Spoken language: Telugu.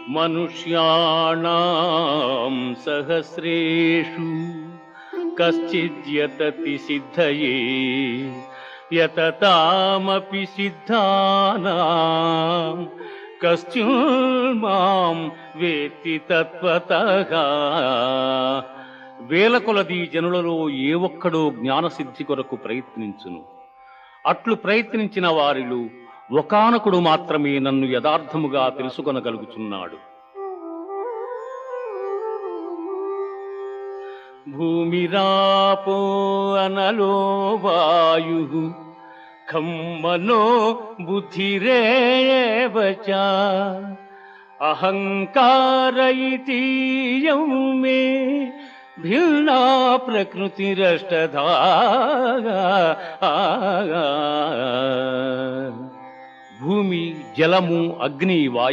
మనుష్యాణాం సహస్రేషు కశ్చిద్యతతి సిద్ధయే యతతామపి సిద్ధానాం కశ్చిన్మాం వేత్తి తత్వతః. వేల కొలది జనులలో ఏ ఒక్కడో జ్ఞానసిద్ధి కొరకు ప్రయత్నించును. అట్లు ప్రయత్నించిన వారిలో ఒకానకుడు మాత్రమే నన్ను యథార్థముగా తెలుసుకొనగలుగుచున్నాడు. భూమిరాపో అనలో వాయు ఖమ్మనో బుద్ధిరేవ చ అహంకార ఇతీయం మే భిన్నా ప్రకృతిరష్టధా. భూమి, జలము, అగ్ని, వాయు